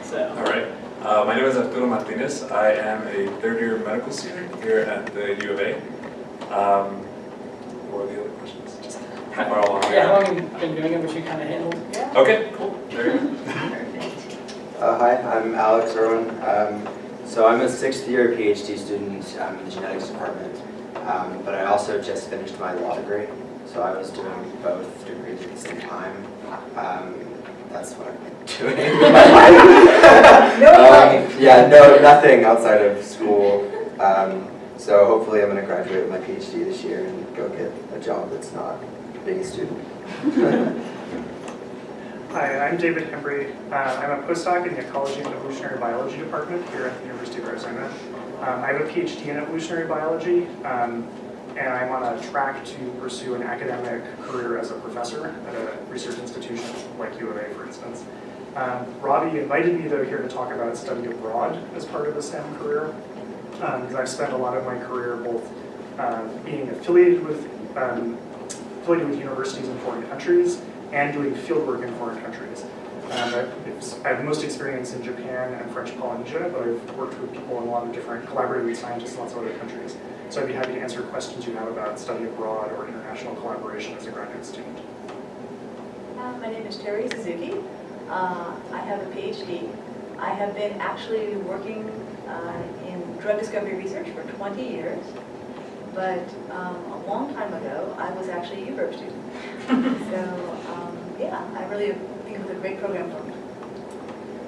So. All right. My name is Arturo Martinez. I am a third-year medical student here at the U of A. What are the other questions? Just how far along? Yeah, how long have you been doing it, which you kind of handled? Yeah. Okay, cool. There you go. Hi, I'm Alex Irwin. So I'm a 6th year PhD student in the genetics department, but I also just finished my law degree. So I was doing both degrees at the same time. That's what I've been doing in my life. Yeah, no, nothing outside of school. So hopefully I'm going to graduate with my PhD this year and go get a job that's not being a student. Hi, I'm David Hembry. I'm a postdoc in the Ecology and Evolutionary Biology department here at the University of Arizona. I have a PhD in evolutionary biology, and I'm on a track to pursue an academic career as a professor at a research institution like U of A, for instance. Robbie invited me, though, here to talk about study abroad as part of the STEM career, because I've spent a lot of my career both being affiliated with universities in foreign countries and doing fieldwork in foreign countries. I have most experience in Japan and French Polynesia, but I've worked with people in a lot of different, collaborated with scientists in lots of other countries. So I'd be happy to answer questions you have about study abroad or international collaboration as a graduate student. My name is Terry Suzuki. I have a PhD. I have been actually working in drug discovery research for 20 years. But a long time ago, I was actually a UBRP student. So yeah, I really think it was a great program for me.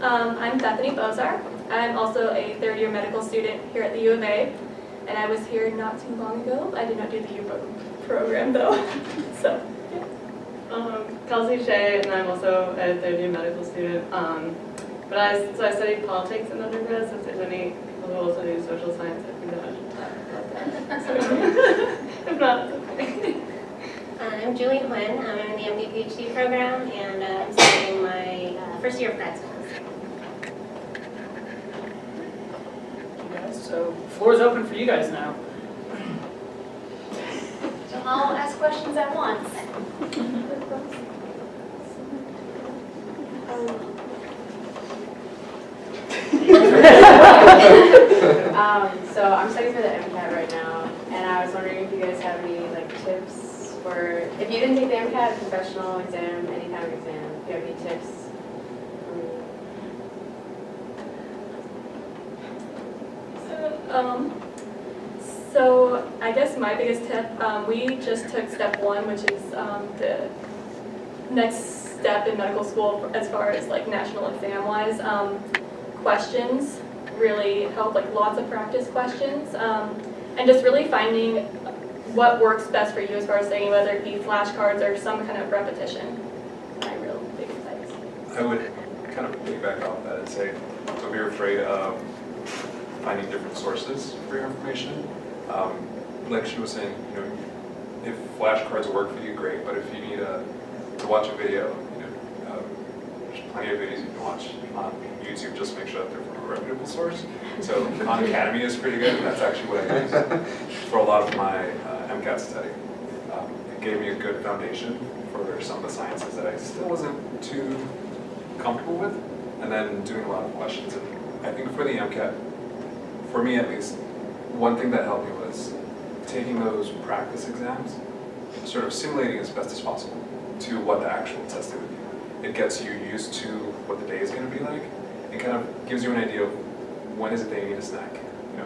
I'm Bethany Bozar. I'm also a third-year medical student here at the U of A, and I was here not too long ago. I did not do the UBRP program though, so yeah. Kelsey Shea, and I'm also a third-year medical student. But I studied politics in undergrad, so if there's any people who also do social science, I think that I should talk about that. If not, it's okay. I'm Julie Quinn. I'm in the MD PhD program, and I'm studying my first year of grad school. You guys, so floor is open for you guys now. So I'll ask questions at once. So I'm studying for the MCAT right now, and I was wondering if you guys have any tips for if you didn't take the MCAT, professional exam, any kind of exam, if you have any tips. So I guess my biggest tip, we just took step 1, which is the next step in medical school as far as national exam wise. Questions really help, lots of practice questions, and just really finding what works best for you as far as saying whether it be flashcards or some kind of repetition. My real big advice. I would kind of piggyback off that and say, don't be afraid of finding different sources for your information. Like she was saying, if flashcards work for you, great. But if you need to watch a video, there's plenty of videos you can watch on YouTube. Just make sure that they're from a reputable source. So Khan Academy is pretty good. That's actually what I use for a lot of my MCAT study. It gave me a good foundation for some of the sciences that I still wasn't too comfortable with, and then doing a lot of questions. And I think for the MCAT, for me at least, one thing that helped me was taking those practice exams, sort of simulating as best as possible to what the actual test would be. It gets you used to what the day is going to be like. It kind of gives you an idea of when is it that you need a snack,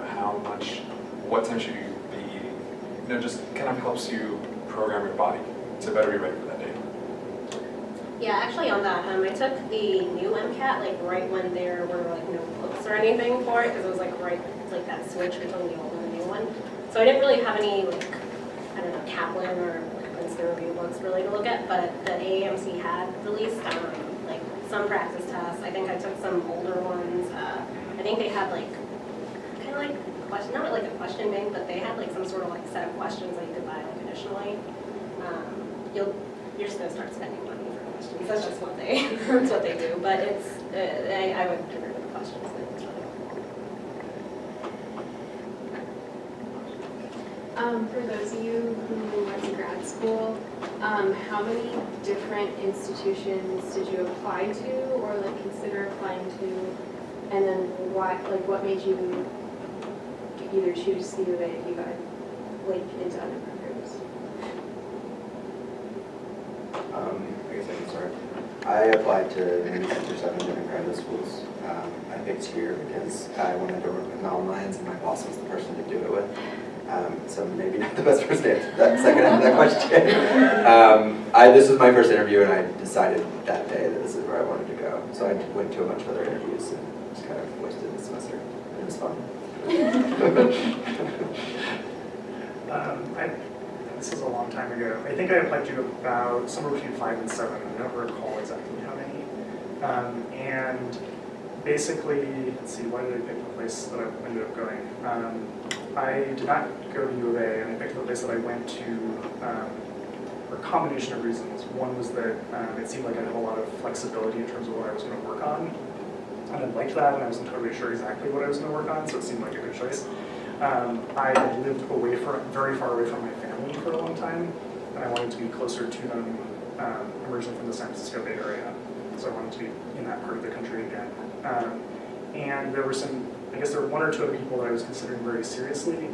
how much, what time should you be eating. Just kind of helps you program your body to better be ready for that day. Yeah, actually on that, I took the new MCAT right when there were no books or anything for it, because it was right that switch between the old and the new one. So I didn't really have any I don't know, Kaplan or Princeton review books really to look at, but the AAMC had released some practice tests. I think I took some older ones. I think they had kind of question, not a question bank, but they had some sort of set of questions that you could buy additionally. You're just gonna start spending money for questions. That's just what they that's what they do. But it's I would get rid of the questions. It's really For those of you who went to grad school, how many different institutions did you apply to or like consider applying to? And then why, like what made you either choose the U of A if you got like into other programs? I guess I can start. I applied to maybe 6 or 7 different graduate schools. I picked here because I wanted to work with mountain lions and my boss was the person to do it with. So maybe not the best person to answer that second half of that question. This was my first interview and I decided that day that this is where I wanted to go. So I went to a bunch of other interviews and just kind of wasted the semester. It was fun. This is a long time ago. I think I applied to about somewhere between 5 and 7. I don't recall exactly how many. And basically, let's see, why did I pick the place that I ended up going? I did not go to U of A, and I picked the place that I went to for a combination of reasons. One was that it seemed like I had a lot of flexibility in terms of what I was going to work on. And I liked that, and I wasn't totally sure exactly what I was going to work on, so it seemed like a good choice. I had lived very far away from my family for a long time, and I wanted to be closer to them, originally from the San Francisco Bay Area. So I wanted to be in that part of the country again. And there were I guess there were 1 or 2 other people that I was considering very seriously, and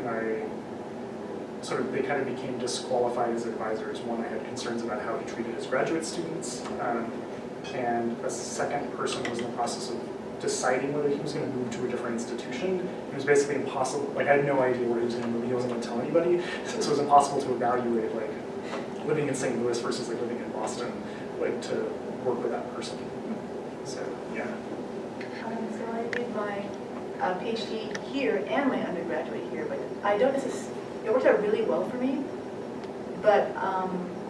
they kind of became disqualified as advisors. One, I had concerns about how he treated his graduate students, and a second person was in the process of deciding whether he was going to move to a different institution. It was basically impossible, like I had no idea where he was going to move, he wasn't going to tell anybody, so it was impossible to evaluate like living in St. Louis versus like living in Boston, like to work with that person. So, yeah. So I did my PhD here and my undergraduate here, but I don't necessarily, it worked out really well for me, but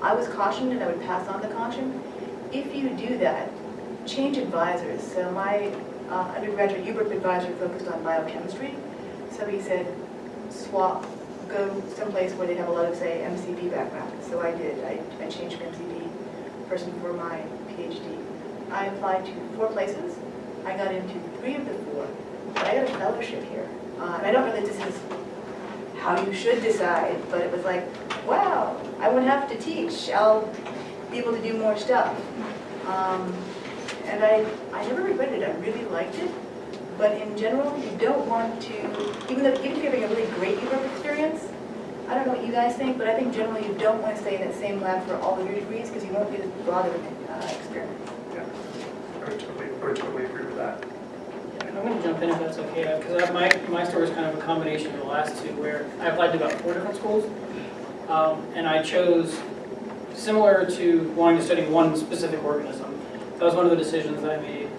I was cautioned and I would pass on the caution. If you do that, change advisors. So my undergraduate UBRP advisor focused on biochemistry, so he said swap, go someplace where they have a lot of, say, MCB background. So I did. I changed to MCB person for my PhD. I applied to 4 places. I got into 3 of the 4, but I got a fellowship here. And I don't know that this is how you should decide, but it was like, wow, I wouldn't have to teach. I'll be able to do more stuff. And I never regretted it. I really liked it. But in general, you don't want to, even if you're having a really great UBRP experience, I don't know what you guys think, but I think generally you don't want to stay in that same lab for all of your degrees because you won't get as broad of an experience. Yeah, I would totally agree with that. I'm going to jump in if that's okay, because my story is kind of a combination of the last 2, where I applied to about 4 different schools, and I chose, similar to wanting to study one specific organism, that was one of the decisions that I made.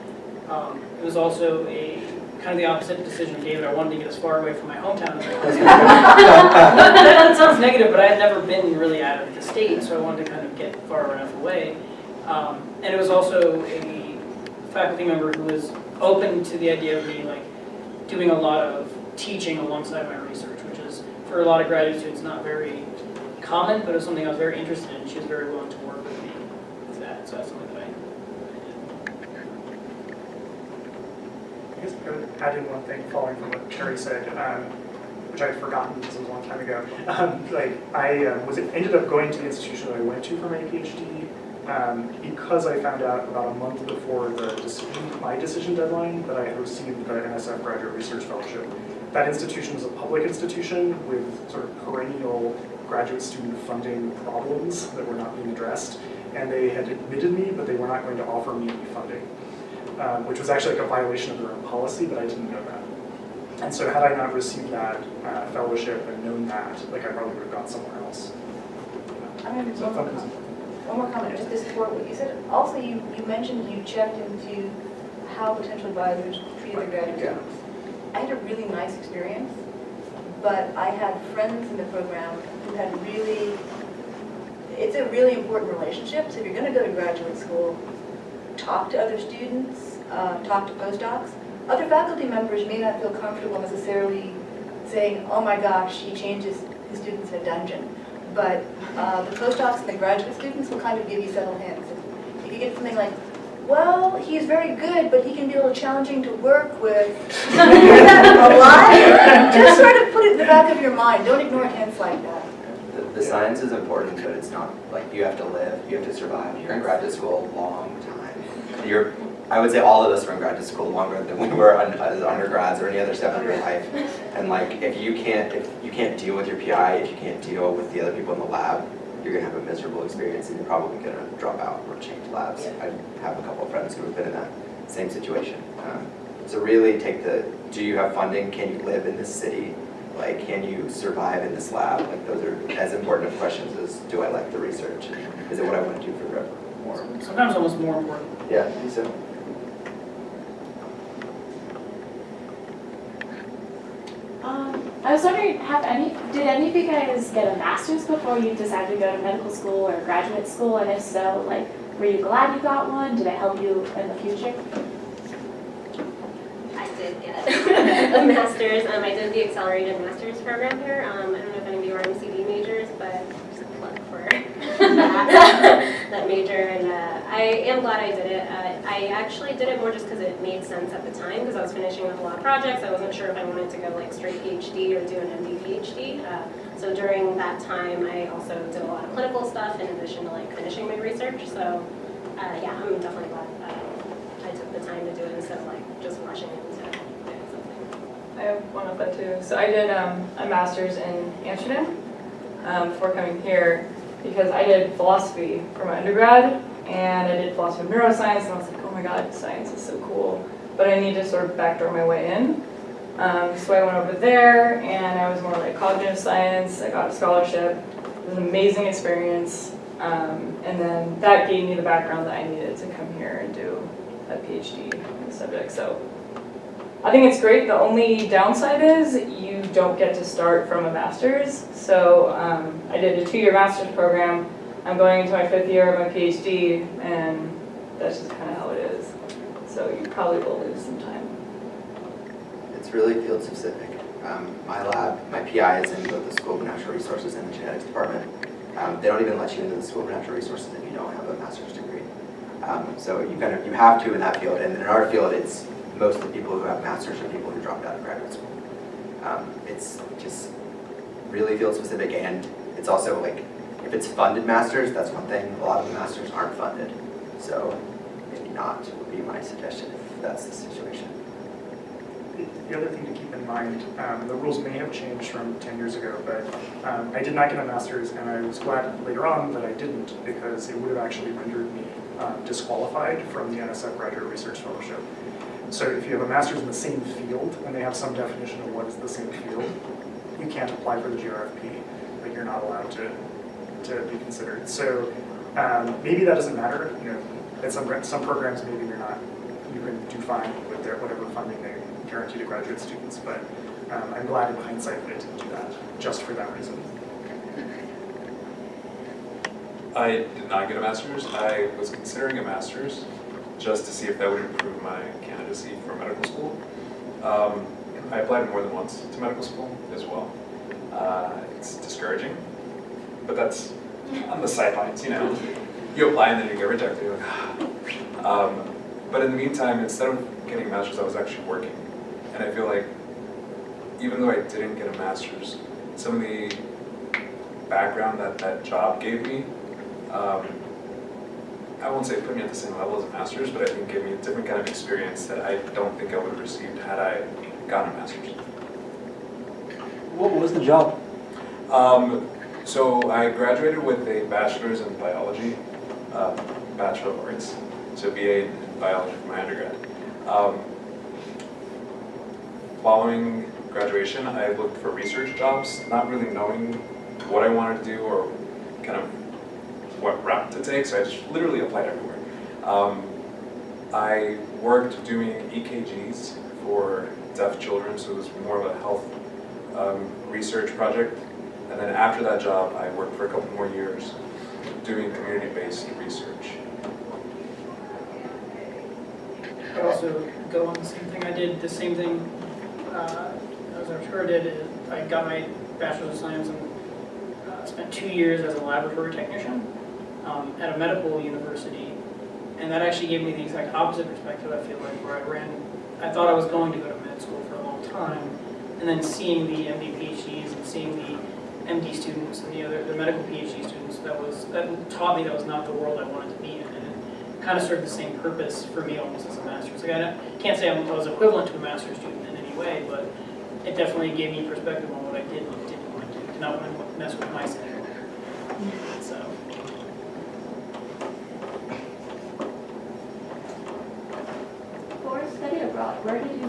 It was also kind of the opposite decision of David. I wanted to get as far away from my hometown as I could. That sounds negative, but I had never been really out of the state, so I wanted to kind of get far enough away. And it was also a faculty member who was open to the idea of me like doing a lot of teaching alongside my research, which is for a lot of graduate students not very common, but it was something I was very interested in. She was very willing to work with me with that, so that's something that I did. I guess I would add in one thing following from what Terry said, which I had forgotten because it was a long time ago. I ended up going to the institution that I went to for my PhD because I found out about a month before my decision deadline that I had received the NSF Graduate Research Fellowship. That institution was a public institution with sort of perennial graduate student funding problems that were not being addressed, and they had admitted me, but they were not going to offer me any funding. Which was actually like a violation of their own policy, but I didn't know that. And so had I not received that fellowship and known that, like I probably would have gone somewhere else. I'm going to do one more comment, just to support what you said. Also, you mentioned you checked into how potential advisors treated their graduate students. I had a really nice experience, but I had friends in the program who had it's a really important relationship. So if you're going to go to graduate school, talk to other students, talk to postdocs. Other faculty members may not feel comfortable necessarily saying, oh my gosh, he changes his students in a dungeon. But the postdocs and the graduate students will kind of give you subtle hints. If you get something like, well, he's very good, but he can be a little challenging to work with. Is that a lie? Just sort of put it in the back of your mind. Don't ignore hints like that. The The science is important, but it's not, like, you have to live, you have to survive. You're in graduate school a long time. I would say all of us are in graduate school longer than we were as undergrads or any other step in your life. And like, if you can't deal with your PI, if you can't deal with the other people in the lab, you're gonna have a miserable experience and you're probably gonna drop out or change labs. I have a couple of friends who have been in that same situation. So really do you have funding? Can you live in this city? Like, can you survive in this lab? Like, those are as important of questions as, do I like the research? Is it what I want to do forever? More. Sometimes almost more important. Yeah, I think so. I was wondering, did any of you guys get a master's before you decided to go to medical school or graduate school? And if so, like, were you glad you got one? Did it help you in the future? I did get a master's. I did the accelerated master's program here. I don't know if any of you are MCD majors, but just a plug for that major. And I am glad I did it. I actually did it more just because it made sense at the time, because I was finishing up a lot of projects. I wasn't sure if I wanted to go like straight PhD or do an MD PhD. So during that time, I also did a lot of clinical stuff in addition to like finishing my research. So yeah, I'm definitely glad I took the time to do it instead of like just rushing into doing something. I have one of that too. So I did a master's in Amsterdam before coming here because I did philosophy for my undergrad, and I did philosophy of neuroscience, and I was like, oh my god, science is so cool. But I need to sort of backdoor my way in. So I went over there, and I was more like cognitive science. I got a scholarship. It was an amazing experience. And then that gave me the background that I needed to come here and do a PhD in the subject. So I think it's great. The only downside is you don't get to start from a master's. So I did a 2-year master's program. I'm going into my 5th year of my PhD, and that's just kind of how it is. So you probably will lose some time. It's really field specific. My lab, my PI is in both the School of Natural Resources and the Genetics Department. They don't even let you into the School of Natural Resources if you don't have a master's degree. So you have to in that field, and in our field, it's most of the people who have masters are people who dropped out of graduate school. It's just really field specific, and it's also like, if it's funded masters, that's one thing. A lot of the masters aren't funded, so maybe not would be my suggestion if that's the situation. The other thing to keep in mind, the rules may have changed from 10 years ago, but I did not get a master's, and I was glad later on that I didn't, because it would have actually rendered me disqualified from the NSF Graduate Research Fellowship. So if you have a master's in the same field, and they have some definition of what is the same field, you can't apply for the GRFP, but you're not allowed to be considered. So maybe that doesn't matter. You know, at some programs, maybe you can do fine with whatever funding they guarantee to graduate students, but I'm glad in hindsight that I didn't do that, just for that reason. I did not get a master's. I was considering a master's just to see if that would improve my candidacy for medical school. I applied more than once to medical school as well. It's discouraging, but that's on the sidelines, you know. You apply and then you get rejected. You're like, but in the meantime, instead of getting a master's, I was actually working. And I feel like, even though I didn't get a master's, some of the background that job gave me, I won't say put me at the same level as a master's, but I think gave me a different kind of experience that I don't think I would have received had I gotten a master's. What was the job? So I graduated with a bachelor's in biology, Bachelor of Arts, so BA in biology for my undergrad. Following graduation, I looked for research jobs, not really knowing what I wanted to do or kind of what route to take, so I just literally applied everywhere. I worked doing EKGs for deaf children, so it was more of a health research project. And then after that job, I worked for a couple more years doing community-based research. I also go on the same thing. I did the same thing as Arturo did. I got my bachelor's of science and spent 2 years as a laboratory technician at a medical university. And that actually gave me the exact opposite perspective, I feel like, where I thought I was going to go to med school for a long time. And then seeing the MD PhDs and seeing the MD students and the medical PhD students, that taught me that was not the world I wanted to be in. And it kind of served the same purpose for me almost as a master's. Like I can't say I was equivalent to a master's student in any way, but it definitely gave me perspective on what I did and didn't want to do, to not want to mess with my schedule. So. For study abroad, where did you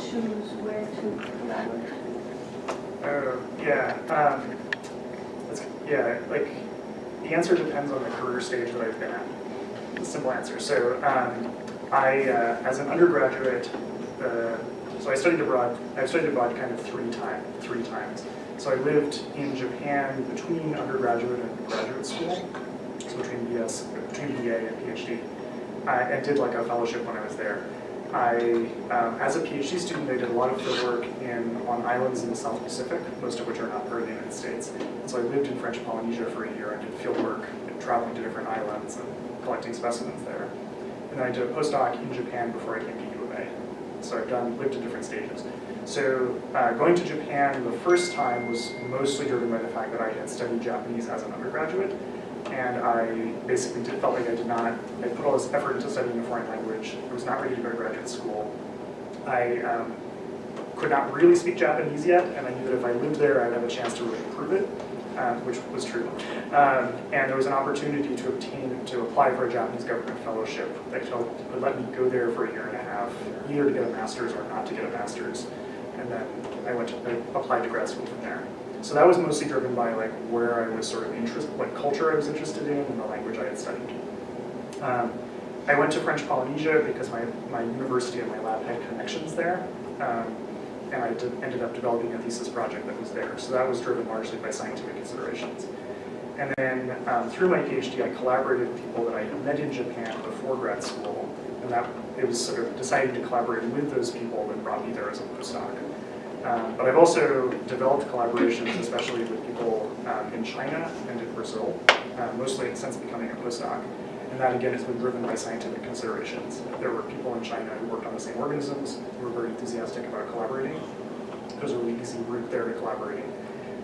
choose where to collaborate? Oh, yeah. The answer depends on the career stage that I've been at. The simple answer. So as an undergraduate, so I studied abroad. I've studied abroad kind of three times. So I lived in Japan between undergraduate and graduate school, so between BA and PhD. I did like a fellowship when I was there. As a PhD student, I did a lot of field work on islands in the South Pacific, most of which are not part of the United States. And so I lived in French Polynesia for a year and did field work, traveling to different islands and collecting specimens there. And then I did a postdoc in Japan before I came to U of A. So I've lived at different stages. So going to Japan the first time was mostly driven by the fact that I had studied Japanese as an undergraduate. And I basically felt like I put all this effort into studying a foreign language. I was not ready to go to graduate school. I could not really speak Japanese yet, and I knew that if I lived there, I'd have a chance to really improve it, which was true. And there was an opportunity to apply for a Japanese government fellowship that would let me go there for a year and a half, either to get a master's or not to get a master's. And then I applied to grad school from there. So that was mostly driven by where I was sort of interested, what culture I was interested in, and the language I had studied. I went to French Polynesia because my university and my lab had connections there, and I ended up developing a thesis project that was there. So that was driven largely by scientific considerations. And then through my PhD, I collaborated with people that I had met in Japan before grad school, and it was sort of deciding to collaborate with those people that brought me there as a postdoc. But I've also developed collaborations, especially with people in China and in Brazil, mostly since becoming a postdoc. And that, again, has been driven by scientific considerations. There were people in China who worked on the same organisms, who were very enthusiastic about collaborating. It was a really easy route there to collaborating.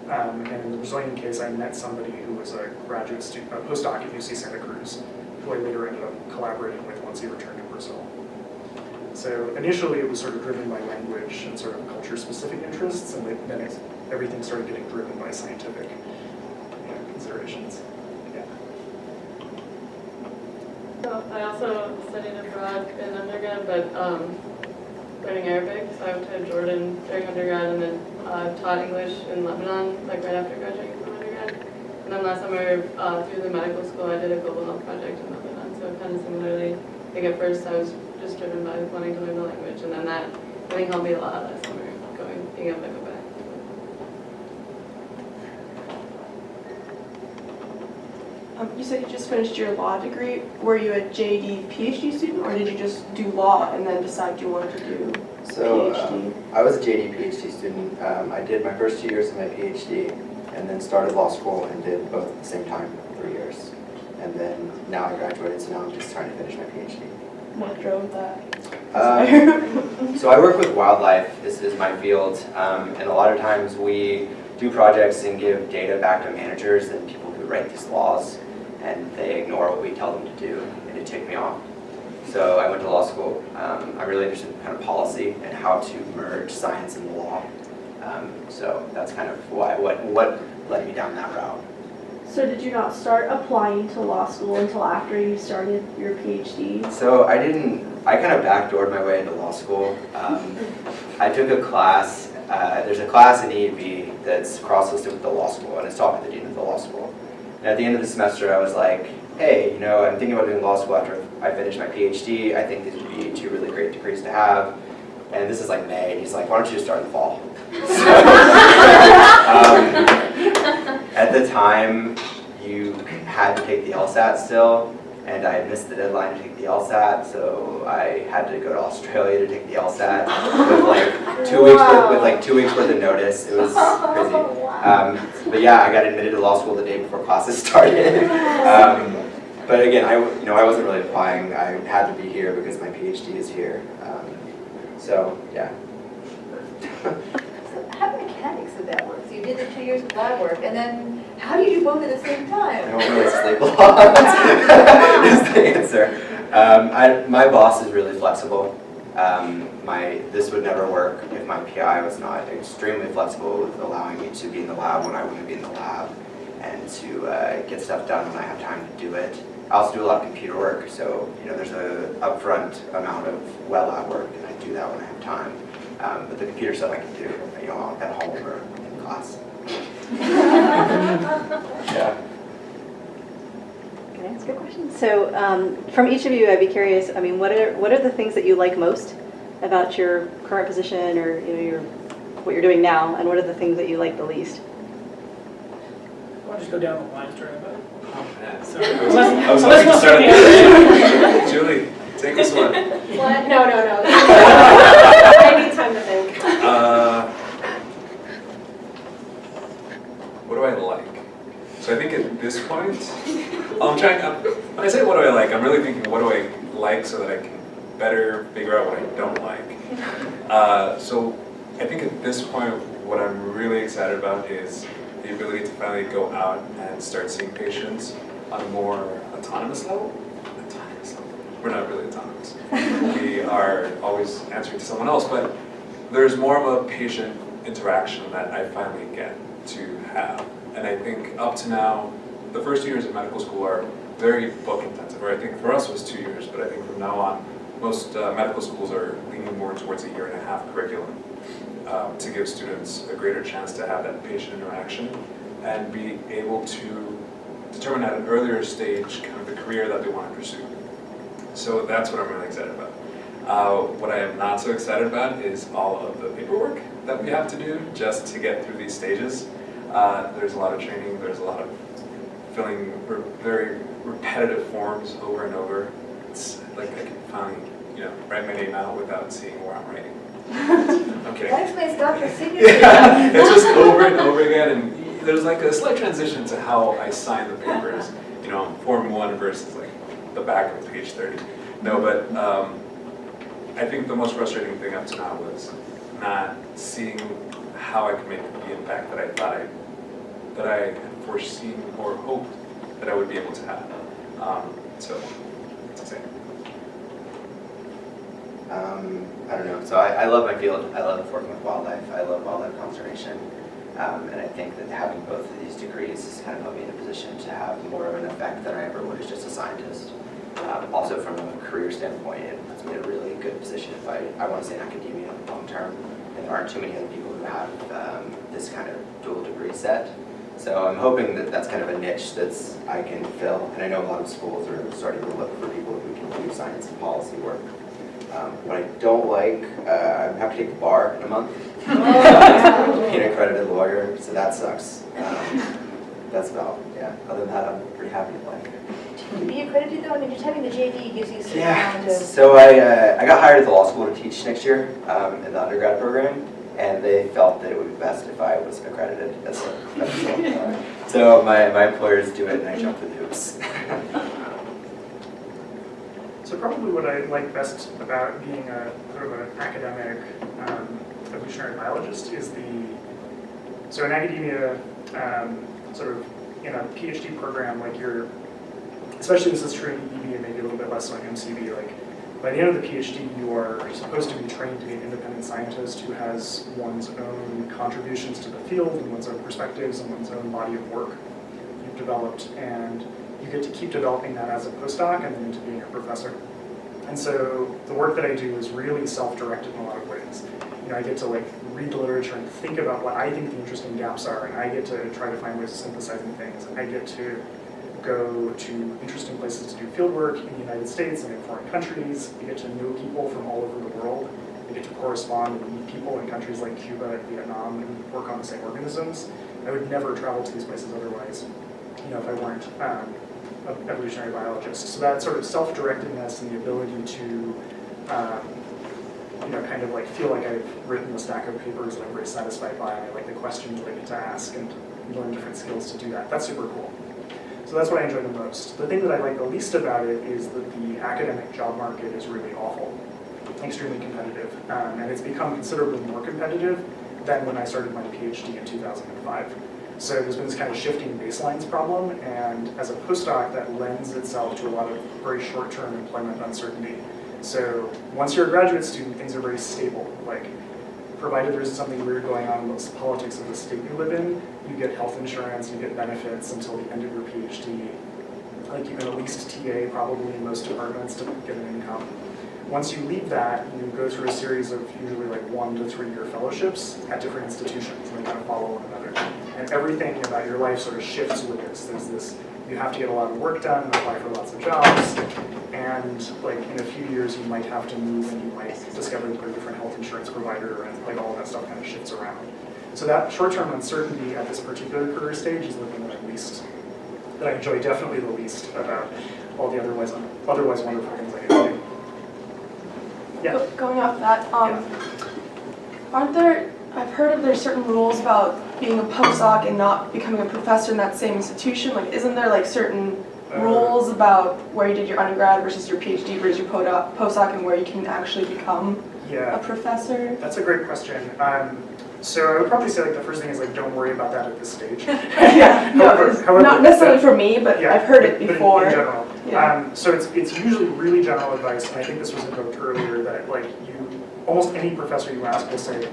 And in the Brazilian case, I met somebody who was a graduate student, a postdoc at UC Santa Cruz, who I later ended up collaborating with once he returned to Brazil. So initially it was sort of driven by language and sort of culture-specific interests, and then everything started getting driven by scientific considerations. Yeah. So I also studied abroad in undergrad, but learning Arabic. So I went to Jordan during undergrad and then taught English in Lebanon, right after graduating from undergrad. And then last summer, through the medical school, I did a global health project in Lebanon. So kind of similarly, at first I was just driven by wanting to learn the language, and then that I think helped me a lot last summer, being able to go back. You said you just finished your law degree. Were you a JD PhD student, or did you just do law and then decide you wanted to do PhD? I was a JD PhD student. I did my first 2 years of my PhD, and then started law school and did both at the same time, 3 years. And then now I graduated, so now I'm just trying to finish my PhD. What drove that? So I work with wildlife, this is my field, and a lot of times we do projects and give data back to managers and people who write these laws, and they ignore what we tell them to do, and it ticked me off. So I went to law school. I'm really interested in kind of policy and how to merge science and the law. So that's kind of what led me down that route. So did you not start applying to law school until after you started your PhD? So I kind of backdoored my way into law school. I took a class, there's a class in EEB that's cross-listed with the law school, and it's taught by the dean of the law school. And at the end of the semester, I was like, hey, I'm thinking about doing law school after I finish my PhD. I think these would be 2 really great degrees to have. And this is like May, and he's like, why don't you just start in the fall? At the time, you had to take the LSAT still, and I had missed the deadline to take the LSAT, so I had to go to Australia to take the LSAT with like 2 weeks with 2 weeks worth of notice. It was crazy. But yeah, I got admitted to law school the day before classes started. But again, I wasn't really applying. I had to be here because my PhD is here. So yeah. So how the mechanics of that work? So you did the 2 years of lab work, and then how do you do both at the same I time? don't really sleep a lot, is the answer. My boss is really flexible. This would never work if my PI was not extremely flexible with allowing me to be in the lab when I want to be in the lab and to get stuff done when I have time to do it. I also do a lot of computer work, so there's a upfront amount of well lab work, and I do that when I have time. But the computer stuff I can do, at home or in class. Yeah. Can I ask a question? So, from each of you, I'd be curious. I mean, what are the things that you like most about your current position, or what you're doing now, and what are the things that you like the least? I'll just go down the line starting about. I was hoping to start at the Julie, take this one. What? No. I need time to think. What do I like? So I think at this point, when I say what do I like, I'm really thinking what do I like so that I can better figure out what I don't like. So I think at this point, what I'm really excited about is the ability to finally go out and start seeing patients on a more autonomous level. We're not really autonomous. We are always answering to someone else, but there's more of a patient interaction that I finally get to have. And I think up to now, the first 2 years of medical school are very book intensive, or I think for us it was 2 years, but I think from now on, most medical schools are leaning more towards a 1.5-year curriculum to give students a greater chance to have that patient interaction and be able to determine at an earlier stage kind of the career that they want to pursue. So that's what I'm really excited about. What I am not so excited about is all of the paperwork that we have to do just to get through these stages. There's a lot of training, there's a lot of filling very repetitive forms over and over. It's like I can finally, write my name out without seeing where I'm writing. I'm kidding. That explains doctor's signature. Yeah, it's just over and over again, and there's like a slight transition to how I sign the papers, Form 1 versus like the back of page 30. No, but I think the most frustrating thing up to now was not seeing how I could make the impact that I thought that I had foreseen or hoped that I would be able to have. So, it's exciting. I don't know. So I love my field. I love working with wildlife. I love wildlife conservation. And I think that having both of these degrees has kind of put me in a position to have more of an effect than I ever would as just a scientist. Also from a career standpoint, it puts me in a really good position if I want to stay in academia long term. And there aren't too many other people who have this kind of dual degree set. So I'm hoping that that's kind of a niche that's I can fill. And I know a lot of schools are starting to look for people who can do science and policy work. What I don't like, I have to take the bar in a month. Be an accredited lawyer, so that sucks. That's about, other than that, I'm pretty happy to play. To be accredited though, I mean, just having the JD gives you some amount of... So I got hired at the law school to teach next year in the undergrad program, and they felt that it would be best if I was accredited as a So my employers do it, and I jump through the hoops. So probably what I like best about being a sort of an academic evolutionary biologist is so in academia, sort of in a PhD program, like especially this is true in EB and maybe a little bit less so in MCB, like by the end of the PhD, you are supposed to be trained to be an independent scientist who has one's own contributions to the field and one's own perspectives and one's own body of work you've developed, and you get to keep developing that as a postdoc and then into being a professor. And so the work that I do is really self-directed in a lot of ways. I get to read the literature and think about what I think the interesting gaps are, and I get to try to find ways of synthesizing things. I get to go to interesting places to do field work in the United States and in foreign countries. I get to know people from all over the world. I get to correspond and meet people in countries like Cuba and Vietnam and work on the same organisms. I would never travel to these places otherwise, if I weren't an evolutionary biologist. So that sort of self-directedness and the ability to kind of feel like I've written a stack of papers that I'm very satisfied by, and I like the questions that I get to ask and learn different skills to do that. That's super cool. So that's what I enjoy the most. The thing that I like the least about it is that the academic job market is really awful, extremely competitive, and it's become considerably more competitive than when I started my PhD in 2005. So there's been this kind of shifting baselines problem, and as a postdoc, that lends itself to a lot of very short-term employment uncertainty. So once you're a graduate student, things are very stable. Like, provided there's something weird going on in the politics of the state you live in, you get health insurance, you get benefits until the end of your PhD. Like, you can at least TA probably in most departments to get an income. Once you leave that, you go through a series of usually like 1 to 3 year fellowships at different institutions, and they kind of follow one another. And everything about your life sort of shifts with this. There's this, you have to get a lot of work done, apply for lots of jobs, and like in a few years you might have to move and you might discover a different health insurance provider, and like all that stuff kind of shifts around. So that short-term uncertainty at this particular career stage is the thing that I enjoy definitely the least about all the otherwise wonderful things I get to do. Yeah. Going off that, aren't there, I've heard of there's certain rules about being a postdoc and not becoming a professor in that same institution. Like, isn't there like certain rules about where you did your undergrad versus your PhD versus your postdoc and where you can actually become a professor? That's a great question. So I would probably say like the first thing is like don't worry about that at this stage. Yeah, however, not necessarily for me, but I've heard it before. In general. Yeah. So it's usually really general advice, and I think this was invoked earlier, that like almost any professor you ask will say,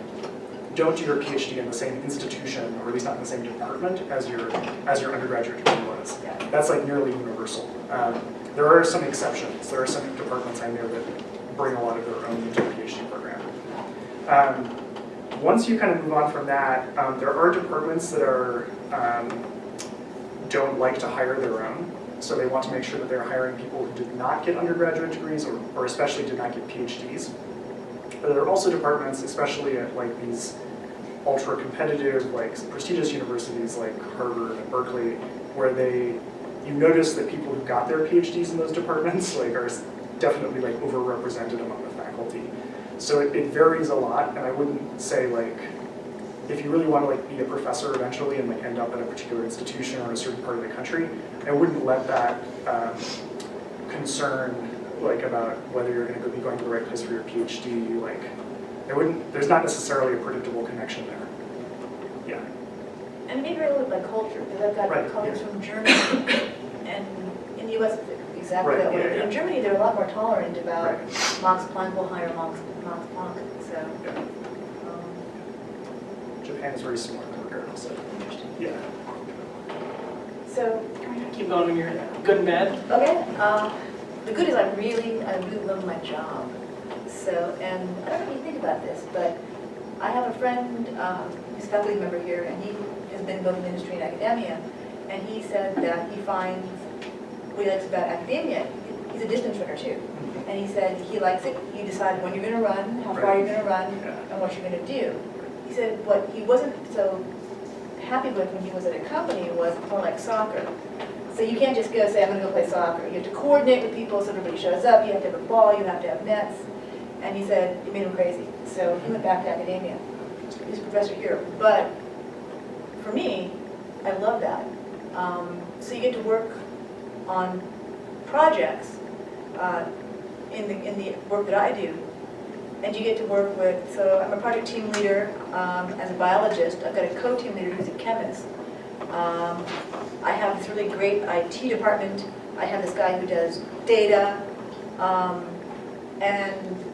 don't do your PhD in the same institution, or at least not in the same department as your undergraduate degree was. That's like nearly universal. There are some exceptions. There are some departments I know that bring a lot of their own into the PhD program. Once you kind of move on from that, there are departments that are don't like to hire their own. So they want to make sure that they're hiring people who did not get undergraduate degrees, or especially did not get PhDs. But there are also departments, especially at like these ultra-competitive, like prestigious universities like Harvard and Berkeley, where you notice that people who got their PhDs in those departments like are definitely like overrepresented among the faculty. So it varies a lot, and I wouldn't say like, if you really want to like be a professor eventually and like end up at a particular institution or a certain part of the country, I wouldn't let that concern like about whether you're going to be going to the right place for your PhD, like there's not necessarily a predictable connection there. Yeah. And maybe a little bit by culture, because I've got colleagues from Germany, and in the US it's exactly that way. But in Germany they're a lot more tolerant about Max Planck will hire Max Planck. So Japan is very similar in that regard also. Yeah. So Keep going when you're good and bad. okay. The good is I really love my job. So, and I don't know if you think about this, but I have a friend, he's a faculty member here, and he has been both in industry and academia, and he said that he finds what he likes about academia. He's a distance runner too, and he said he likes it. You decide when you're going to run, how far you're going to run, and what you're going to do. He said what he wasn't so happy with when he was at a company was more like soccer. So you can't just go say, I'm going to go play soccer. You have to coordinate with people so everybody shows up. You have to have a ball. You have to have nets. And he said it made him crazy. So he went back to academia. He's a professor here. But for me, I love that. So you get to work on projects in the work that I do. And you get to work with, so I'm a project team leader as a biologist. I've got a co-team leader who's a chemist. I have this really great IT department. I have this guy who does data. And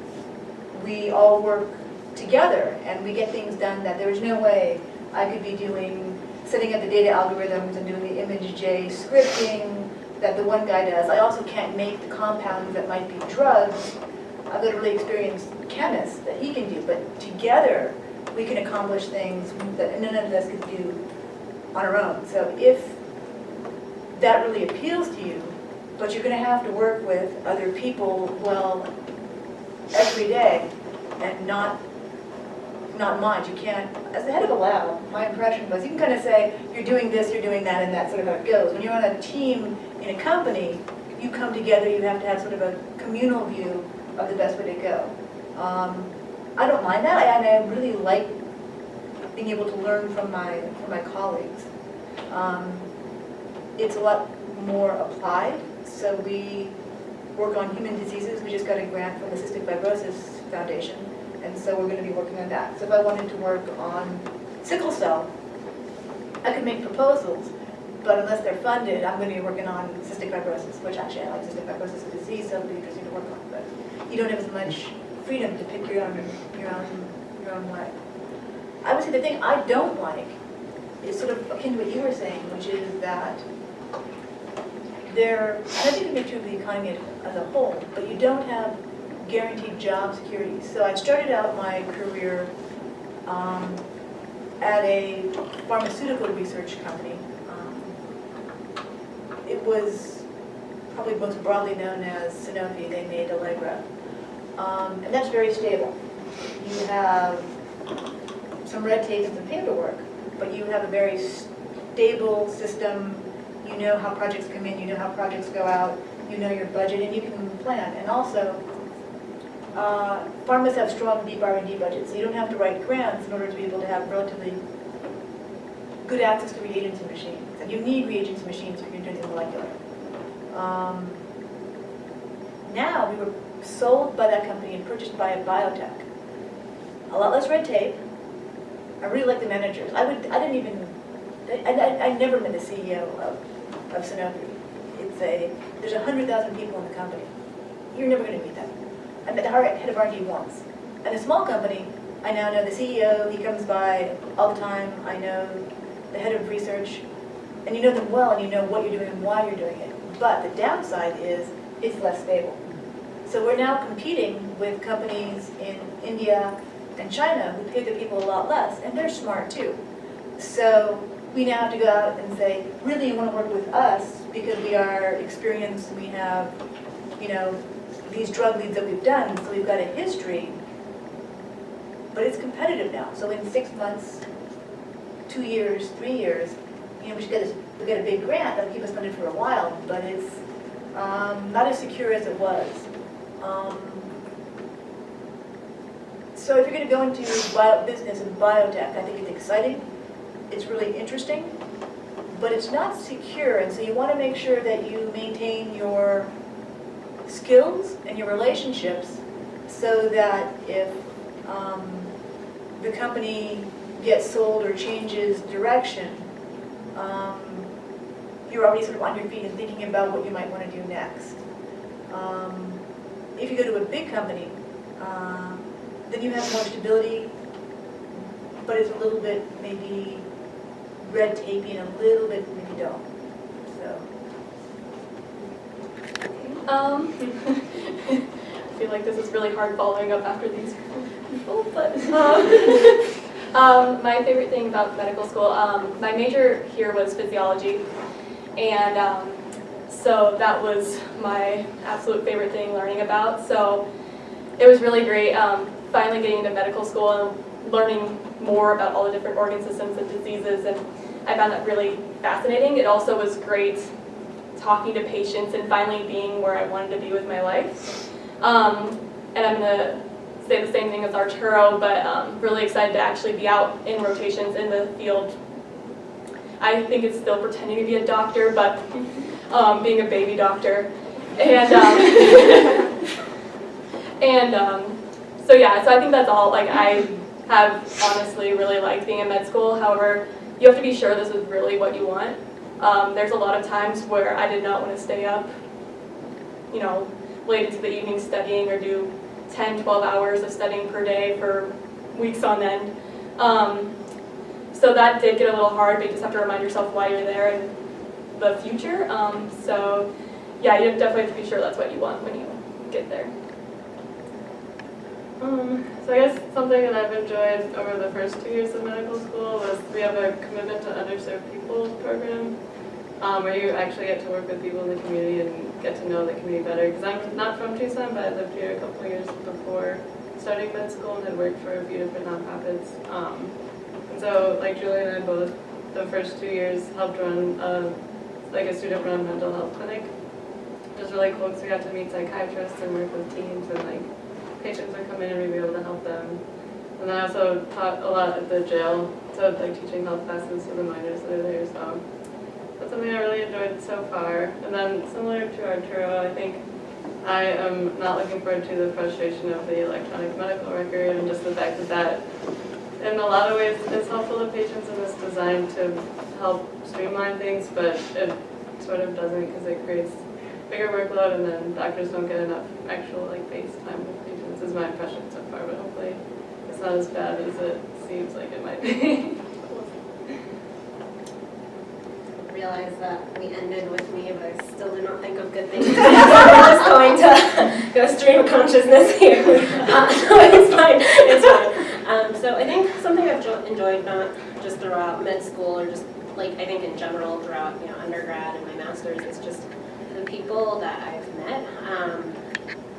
we all work together and we get things done that there is no way I could be doing, setting up the data algorithms and doing the ImageJ scripting that the one guy does. I also can't make the compounds that might be drugs. I've got a really experienced chemist that he can do, but together we can accomplish things that none of us could do on our own. So if that really appeals to you, but you're going to have to work with other people, well, every day, and not mind. You can't, as the head of a lab, my impression was you can kind of say, you're doing this, you're doing that, and that's sort of how it goes. When you're on a team in a company, you come together, you have to have sort of a communal view of the best way to go. I don't mind that, and I really like being able to learn from my colleagues. It's a lot more applied, so we work on human diseases. We just got a grant from the Cystic Fibrosis Foundation, And so we're going to be working on that. So if I wanted to work on sickle cell, I could make proposals, but unless they're funded, I'm going to be working on cystic fibrosis, which actually I like cystic fibrosis as a disease, so it'll be interesting to work on. But you don't have as much freedom to pick your own way. I would say the thing I don't like is sort of akin to what you were saying, which is that and I think it may be true of the economy as a whole, but you don't have guaranteed job security. So I started out my career at a pharmaceutical research company. It was probably most broadly known as Sanofi. They made Allegra. And that's very stable. You have some red tape and some paperwork, but you have a very stable system. You know how projects come in, you know how projects go out, you know your budget, and you can plan. And also, pharmas have strong deep R&D budgets, so you don't have to write grants in order to be able to have relatively good access to reagents and machines. And you need reagents and machines if you're doing molecular. Now, we were sold by that company and purchased by a biotech. A lot less red tape. I really like the managers. I never met the CEO of Sanofi. There's 100,000 people in the company. You're never going to meet them. I met the head of R&D once. And a small company, I now know the CEO, he comes by all the time. I know the head of research. And you know them well, and you know what you're doing and why you're doing it. But the downside is it's less stable. So we're now competing with companies in India and China who pay their people a lot less, and they're smart too. So we now have to go out and say, really, you want to work with us because we are experienced, we have, these drug leads that we've done, so we've got a history. But it's competitive now. So in 6 months, 2 years, 3 years, we get a big grant that'll keep us funded for a while, but it's not as secure as it was. So if you're going to go into business and biotech, I think it's exciting. It's really interesting, but it's not secure, and so you want to make sure that you maintain your skills and your relationships so that if the company gets sold or changes direction, you're already sort of on your feet and thinking about what you might want to do next. If you go to a big company, then you have more stability, but it's a little bit maybe red tapey and a little bit maybe dull. So. I feel like this is really hard following up after these people, but my favorite thing about medical school, my major here was physiology, and so that was my absolute favorite thing learning about. So it was really great finally getting into medical school and learning more about all the different organ systems and diseases, and I found that really fascinating. It also was great talking to patients and finally being where I wanted to be with my life. And I'm going to say the same thing as Arturo, but really excited to actually be out in rotations in the field. I think it's still pretending to be a doctor, but being a baby doctor. And so yeah, so I think that's all. Like, I have honestly really liked being in med school. However, you have to be sure this is really what you want. There's a lot of times where I did not want to stay up, late into the evening studying or do 10, 12 hours of studying per day for weeks on end. So that did get a little hard, but you just have to remind yourself why you're there in the future. So yeah, you definitely have to be sure that's what you want when you get there. So I guess something that I've enjoyed over the first 2 years of medical school was we have a commitment to underserved people program, where you actually get to work with people in the community and get to know the community better. Because I'm not from Tucson, but I lived here a couple of years before starting med school and had worked for a few different nonprofits. And so, like Julie and I both, the first 2 years helped run a student-run mental health clinic. It was really cool because we got to meet psychiatrists and work with teams, and patients would come in and we'd be able to help them. And then I also taught a lot at the jail, so teaching health classes to the minors that are there. So that's something I really enjoyed so far. And then similar to Arturo, I think I am not looking forward to the frustration of the electronic medical record and just the fact that in a lot of ways is helpful to patients and is designed to help streamline things, but it sort of doesn't because it creates bigger workload and then doctors don't get enough actual face time with patients is my impression so far, but hopefully it's not as bad as it seems like it might be. Realize that we ended with me, but I still did not think of good things. I'm just going to go stream of consciousness here. So it's fine, it's fine. So I think something I've enjoyed not just throughout med school or just I think in general throughout undergrad and my master's is just the people that I've met.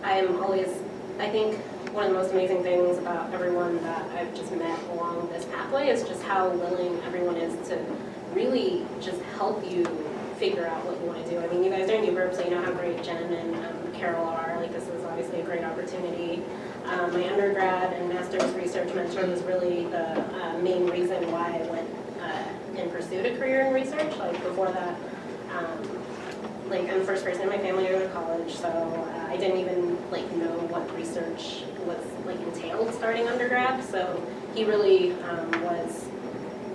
I think one of the most amazing things about everyone that I've just met along this pathway is just how willing everyone is to really just help you figure out what you want to do. I mean, you guys are in UBRP, so you know how great Jen and Carol are. This is obviously a great opportunity. My undergrad and master's research mentor was really the main reason why I went and pursued a career in research. Before that, I'm the first person in my family to go to college, so I didn't even know what research was entailed starting undergrad. So he really was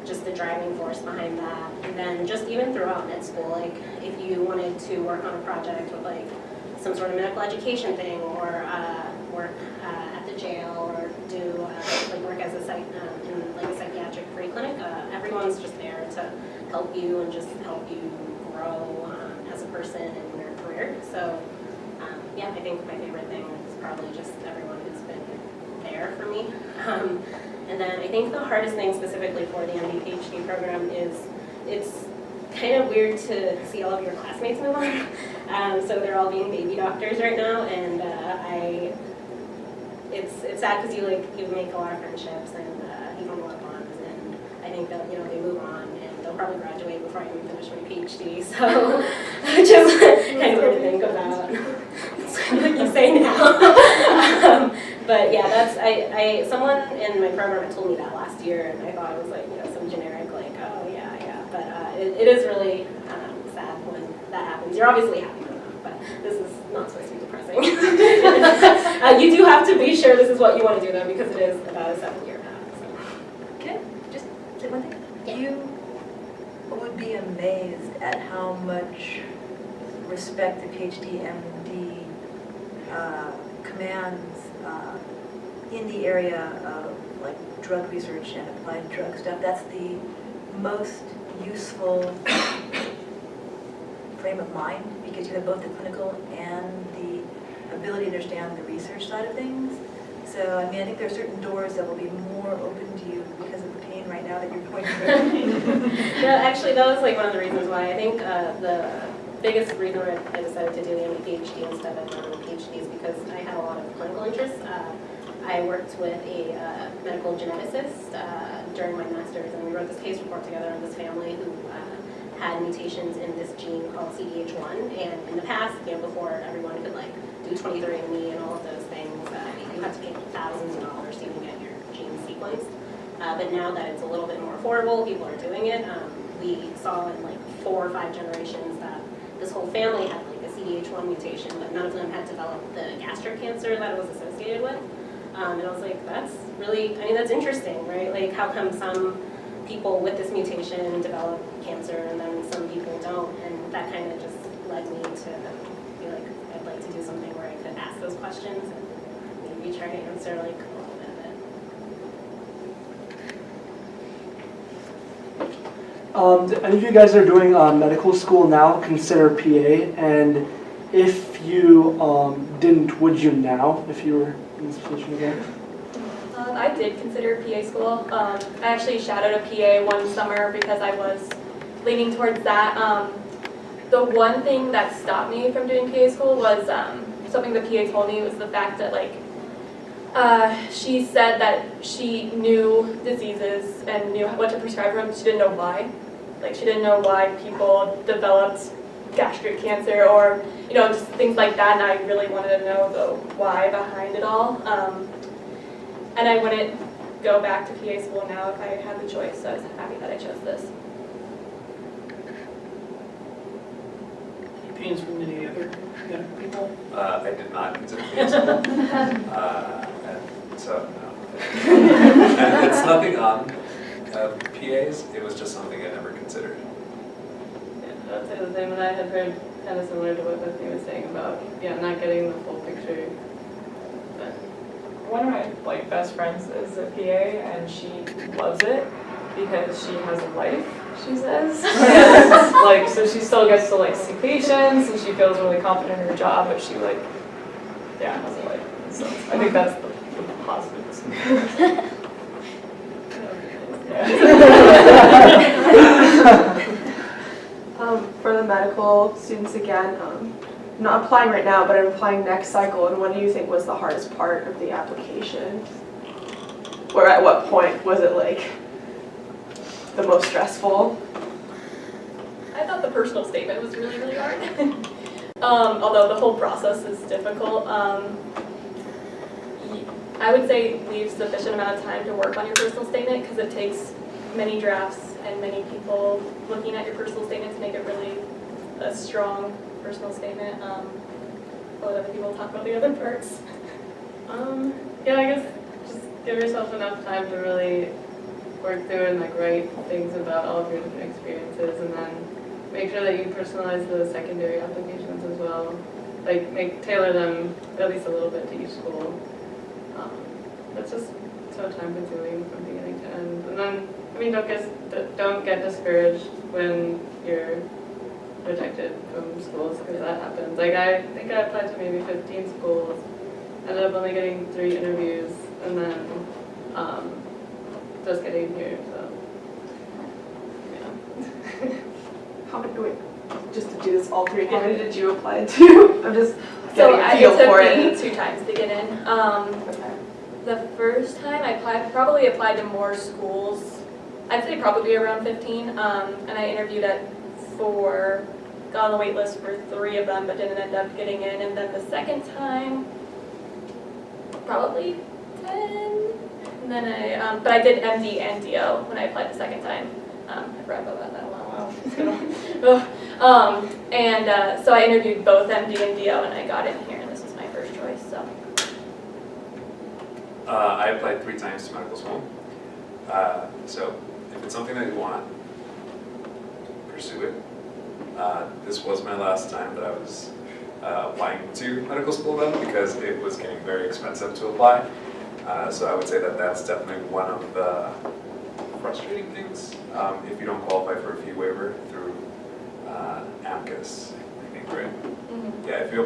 just the driving force behind that. And then just even throughout med school, if you wanted to work on a project with some sort of medical education thing or work at the jail or do work as a in a psychiatric free clinic, everyone's just there to help you and just help you grow as a person and in your career. So yeah, I think my favorite thing is probably just everyone who's been there for me. And then I think the hardest thing specifically for the MD PhD program is it's kind of weird to see all of your classmates move on. So they're all being baby doctors right now, and it's sad because you make a lot of friendships and you form a lot of bonds, and I think that they move on and they'll probably graduate before I even finish my PhD. So which is kind of weird to think about. It's like you say now. But yeah, that's someone in my program had told me that last year, and I thought it was some generic oh yeah. But it is really sad when that happens. You're obviously happy for them, but this is not supposed to be depressing. You do have to be sure this is what you want to do though, because it is about a 7-year path. So. Okay, just say one thing. Yeah. You would be amazed at how much respect the PhD MD commands in the area of drug research and applied drug stuff. That's the most useful frame of mind because you have both the clinical and the ability to understand the research side of things. So I think there are certain doors that will be more open to you because of the pain right now that you're going through. No, actually that was one of the reasons why I think the biggest reason I decided to do the MD PhD instead of PhD is because I had a lot of clinical interests. I worked with a medical geneticist during my master's, and we wrote this case report together on this family who had mutations in this gene called CDH1. And in the past, before everyone could do 23andMe and all of those things, you had to pay thousands of dollars to even get your gene sequenced. But now that it's a little bit more affordable, people are doing it. We saw in 4 or 5 generations that this whole family had a CDH1 mutation, but none of them had developed the gastric cancer that it was associated with. And I was that's really, that's interesting, right? How come some people with this mutation develop cancer and then some people don't? And that kind of just led me to be I'd like to do something where I could ask those questions and maybe try to answer a little bit of it. Any of you guys are doing medical school now consider PA, and if you didn't, would you now if you were in this position again? I did consider PA school. I actually shadowed a PA one summer because I was leaning towards that. The one thing that stopped me from doing PA school was something the PA told me was the fact that she said that she knew diseases and knew what to prescribe for them. She didn't know why. She didn't know why people developed gastric cancer or just things like that, and I really wanted to know the why behind it all. And I wouldn't go back to PA school now if I had the choice, so I was happy that I chose this. Any opinions from any other people? school? I did not consider PA school. And so, no. And it's nothing on PAs, it was just something I never considered. Yeah, I would say the same, and I had heard kind of similar to what Bethany was saying about, yeah, not getting the full picture. But one of my best friends is a PA, and she loves it because she has a life, she says. And, so she still gets to see patients, and she feels really confident in her job, but she has a life. So I think that's the positives. For the medical students again, I'm not applying right now, but I'm applying next cycle, and what do you think was the hardest part of the application? Or at what point was it the most stressful? I thought the personal statement was really, really hard. Although the whole process is difficult. I would say leave sufficient amount of time to work on your personal statement because it takes many drafts and many people looking at your personal statement to make it really a strong personal statement. I'll let other people talk about the other parts. Yeah, I guess just give yourself enough time to really work through and write things about all of your different experiences, and then make sure that you personalize the secondary applications as well. Tailor them at least a little bit to each school. That's just so time consuming from beginning to end. And then, don't get discouraged when you're rejected from schools, because that happens. I think I applied to maybe 15 schools, ended up only getting 3 interviews, and then just getting here, so yeah. How many, wait, just to do this all 3, how many did you apply to? I'm just So getting a feel for it it. took me 2 times to get in. Okay. The first time I probably applied to more schools. I'd say probably around 15, and I interviewed at 4, got on the wait list for 3 of them, but didn't end up getting in. And then the second time, probably 10. And then but I did MD and DO when I applied the second time. I forgot about that. Wow. It's gonna, so I interviewed both MD and DO, and I got in here, and this was my first choice. So. I applied 3 times to medical school. So if it's something that you want, pursue it. This was my last time that I was applying to medical school though, because it was getting very expensive to apply. So I would say that that's definitely one of the frustrating things. If you don't qualify for a fee waiver through AMCUS, I think, right? Mm-hmm. Yeah, if you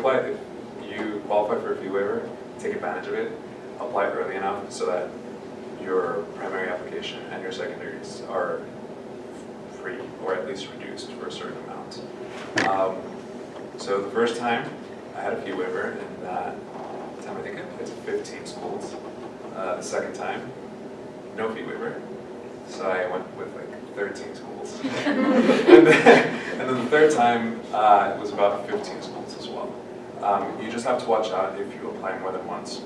qualify for a fee waiver, take advantage of it. Apply early enough so that your primary application and your secondaries are free, or at least reduced for a certain amount. So the first time I had a fee waiver, and that time I think I applied to 15 schools. The second time, no fee waiver. So I went with 13 schools. and then the third time, it was about 15 schools as well. You just have to watch out if you apply more than once.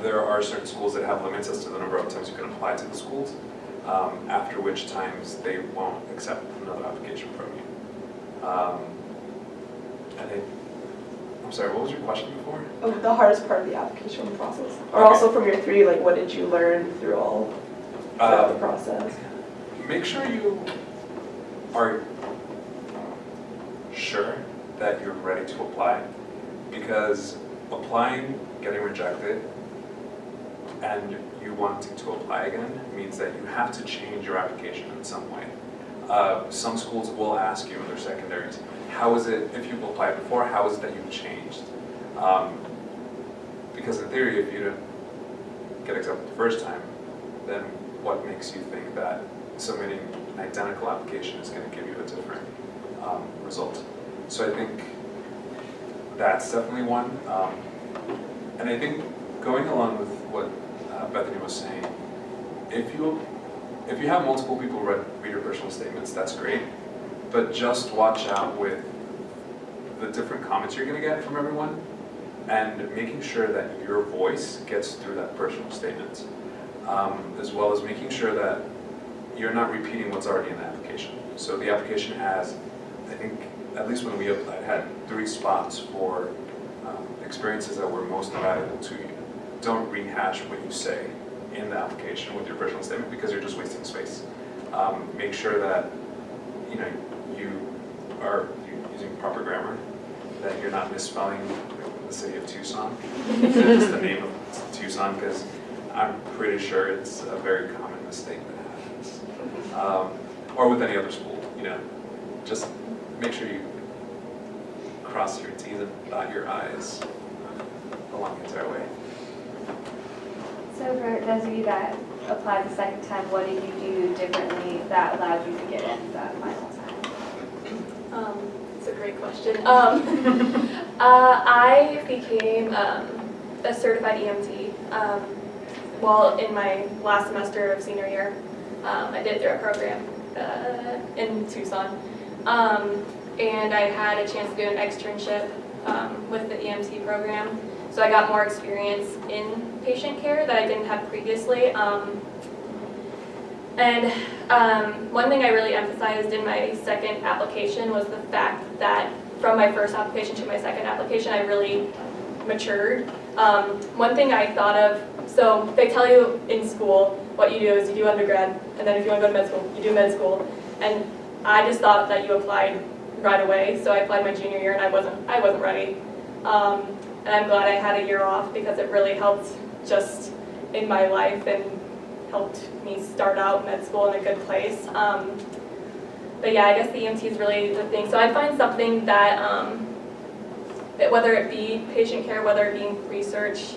There are certain schools that have limits as to the number of times you can apply to the schools, after which times they won't accept another application from you. I'm sorry, what was your question before? Oh, the hardest part of the application process. Or also from your 3, what did you learn throughout the process? Make sure you are sure that you're ready to apply, because applying, getting rejected, and you wanting to apply again means that you have to change your application in some way. Some schools will ask you in their secondaries, how is it, if you've applied before, how is it that you've changed? Because in theory, if you didn't get accepted the first time, then what makes you think that submitting an identical application is going to give you a different result? So I think that's definitely one. And I think going along with what Bethany was saying, if you have multiple people read your personal statements, that's great, but just watch out with the different comments you're going to get from everyone, and making sure that your voice gets through that personal statement, as well as making sure that you're not repeating what's already in the application. So the application has, I think, at least when we applied, had 3 spots for experiences that were most valuable to you. Don't rehash what you say in the application with your personal statement because you're just wasting space. Make sure that you are using proper grammar, that you're not misspelling the city of Tucson. It's the name of Tucson because I'm pretty sure it's a very common mistake that happens. Or with any other school, just make sure you cross your T's and dot your I's along the entire way. So for those of you that applied the second time, what did you do differently that allowed you to get in that final time? It's a great question. I became a certified EMT while in my last semester of senior year. I did through a program in Tucson. And I had a chance to do an externship with the EMT program. So I got more experience in patient care that I didn't have previously. One thing I really emphasized in my second application was the fact that from my first application to my second application, I really matured. One thing I thought of, so they tell you in school what you do is you do undergrad, and then if you want to go to med school, you do med school. And I just thought that you applied right away, so I applied my junior year and I wasn't ready. And I'm glad I had a year off because it really helped just in my life and helped me start out med school in a good place. But yeah, I guess the EMT is really the thing. So I find something that, whether it be patient care, whether it be research,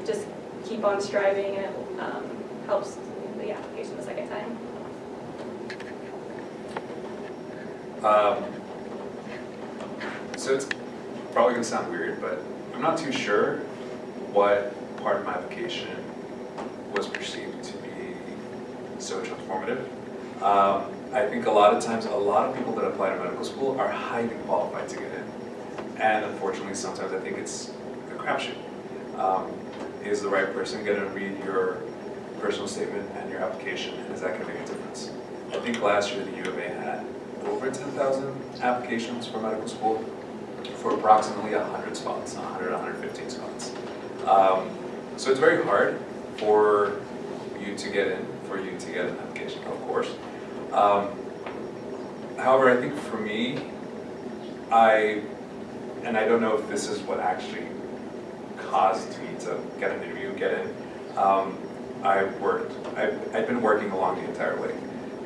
just keep on striving, and it helps the application the second time. So it's probably going to sound weird, but I'm not too sure what part of my application was perceived to be so transformative. I think a lot of times, a lot of people that apply to medical school are highly qualified to get in. And unfortunately, sometimes I think it's a crapshoot. Is the right person going to read your personal statement and your application, and is that going to make a difference? I think last year the U of A had over 10,000 applications for medical school for approximately 100 spots, 100, 115 spots. So it's very hard for you to get in, for you to get an application, of course. However, I think for me, and I don't know if this is what actually caused me to get an interview, get in. I'd been working along the entire way.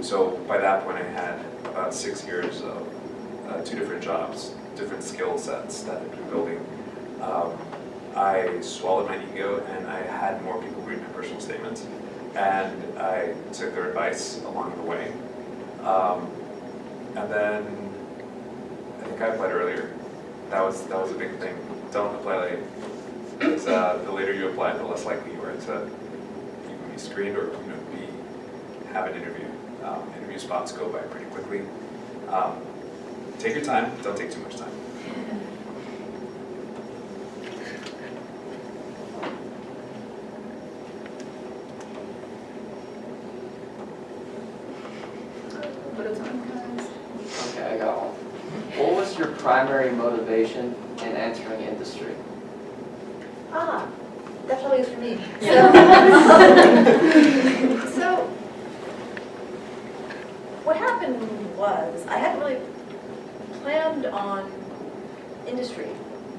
So by that point I had about 6 years of 2 different jobs, different skill sets that I'd been building. I swallowed my ego and I had more people read my personal statements, and I took their advice along the way. And then I think I applied earlier. That was a big thing. Don't apply late, because the later you apply, the less likely you are to be screened or have an interview. Interview spots go by pretty quickly. Take your time. Don't take too much time. Okay, I got one. What was your primary motivation in entering industry? That probably is for me. So, what happened was, I hadn't really planned on industry,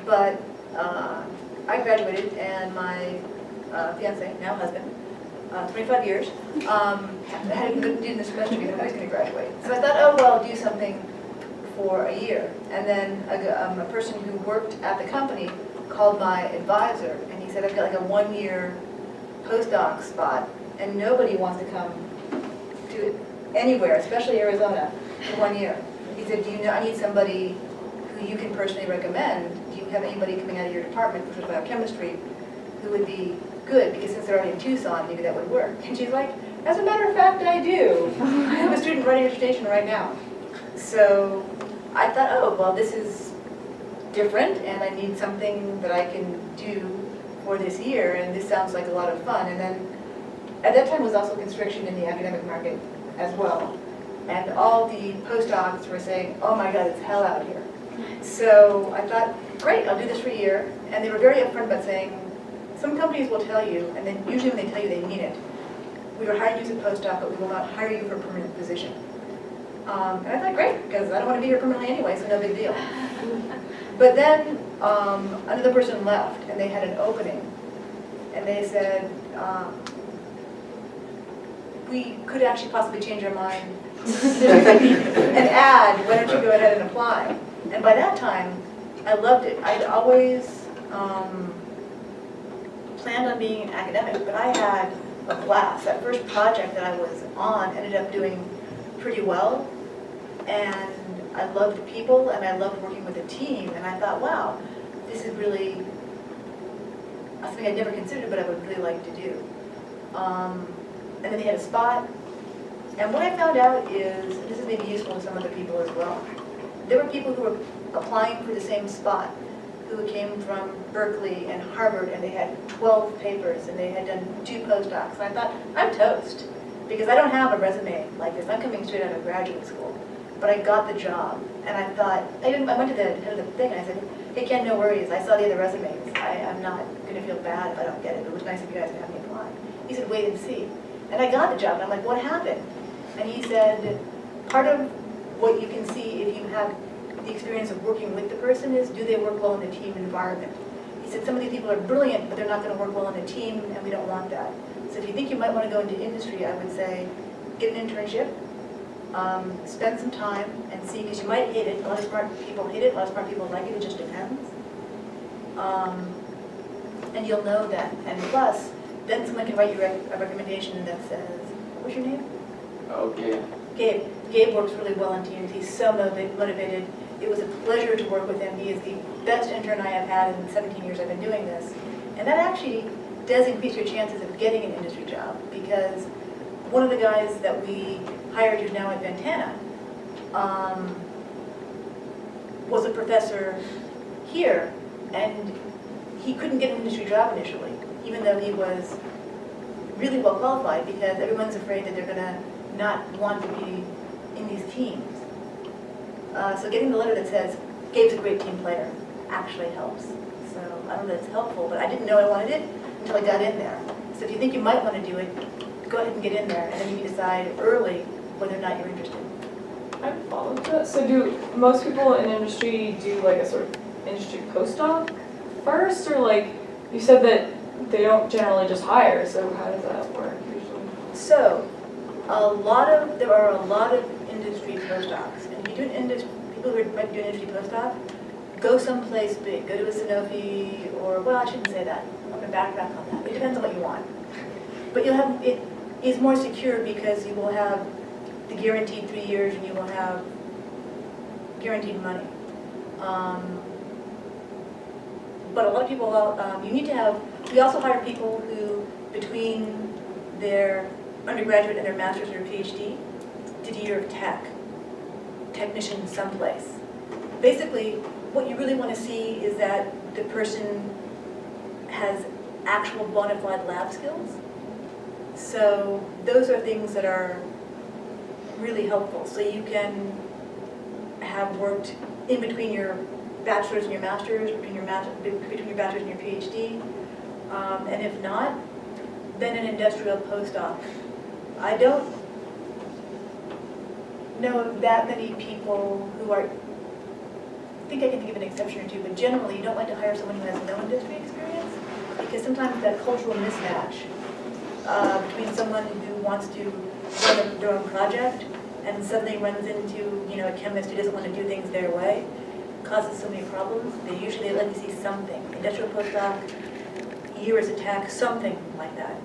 but I graduated and my fiance, now husband, 25 years, hadn't been doing this semester because I was going to graduate. So I thought, oh, well, I'll do something for a year. And then a person who worked at the company called my advisor, and he said, I've got like a 1-year postdoc spot, and nobody wants to come to anywhere, especially Arizona, for 1 year. He said, I need somebody who you can personally recommend. Do you have anybody coming out of your department, which was biochemistry, who would be good? Because since they're already in Tucson, maybe that would work. And she's like, as a matter of fact, I do. I have a student writing a dissertation right now. So I thought, oh, well, this is different, and I need something that I can do for this year, and this sounds like a lot of fun. And then at that time was also constriction in the academic market as well. And all the postdocs were saying, oh my God, it's hell out here. So I thought, great, I'll do this for a year. And they were very upfront about saying, some companies will tell you, and then usually when they tell you, they mean it. We will hire you as a postdoc, but we will not hire you for a permanent position. And I thought, great, because I don't want to be here permanently anyway, so no big deal. But then another person left, and they had an opening. And they said, we could actually possibly change our mind and add, why don't you go ahead and apply? And by that time, I loved it. I'd always planned on being an academic, but I had a blast. That first project that I was on ended up doing pretty well. And I loved the people, and I loved working with a team. And I thought, wow, this is really something I'd never considered, but I would really like to do. And then they had a spot. And what I found out is, this is maybe useful to some other people as well, there were people who were applying for the same spot, who came from Berkeley and Harvard, and they had 12 papers, and they had done 2 postdocs. And I thought, I'm toast, because I don't have a resume like this. I'm coming straight out of graduate school. But I got the job, and I thought, I went to the head of the thing, and I said, hey Ken, no worries, I saw the other resumes. I'm not going to feel bad if I don't get it. It was nice of you guys to have me apply. He said, wait and see. And I got the job, and I'm like, what happened? And he said, part of what you can see if you have the experience of working with the person is, do they work well in the team environment? He said, some of these people are brilliant, but they're not going to work well in a team, and we don't want that. So if you think you might want to go into industry, I would say, get an internship, spend some time and see, because you might hate it. A lot of smart people hate it, a lot of smart people like it, it just depends. And you'll know that. And plus, then someone can write you a recommendation that says, what was your name? Oh, Gabe. Gabe. Gabe works really well on teams. He's so motivated. It was a pleasure to work with him. He is the best intern I have had in the 17 years I've been doing this. And that actually does increase your chances of getting an industry job, because one of the guys that we hired who's now at Ventana was a professor here, and he couldn't get an industry job initially, even though he was really well qualified, because everyone's afraid that they're going to not want to be in these teams. So getting the letter that says, Gabe's a great team player, actually helps. So I don't know if it's helpful, but I didn't know I wanted it until I got in there. So if you think you might want to do it, go ahead and get in there, and then you can decide early whether or not you're interested. I followed that. So do most people in industry do like a sort of industry postdoc first, or like you said that they don't generally just hire, so how does that work usually? So there are a lot of industry postdocs, and if you do people who might be doing industry postdoc, go someplace big, go to a Sanofi, or, well, I shouldn't say that, I'm going to backtrack on that. It depends on what you want. But you'll have, it is more secure because you will have the guaranteed 3 years, and you will have guaranteed money. But a lot of people, you need to have, we also hire people who, between their undergraduate and their master's or PhD, did a year of technician someplace. Basically, what you really want to see is that the person has actual bona fide lab skills. So those are things that are really helpful. So you can have worked in between your bachelor's and your master's, between your bachelor's and your PhD. And if not, then an industrial postdoc. I don't know of that many people who are, I think I can think of an exception or two, but generally you don't like to hire someone who has no industry experience, because sometimes that cultural mismatch between someone who wants to run their own project and suddenly runs into, a chemist who doesn't want to do things their way, causes so many problems. They usually let you see something. Industrial postdoc, year as a tech, something like that.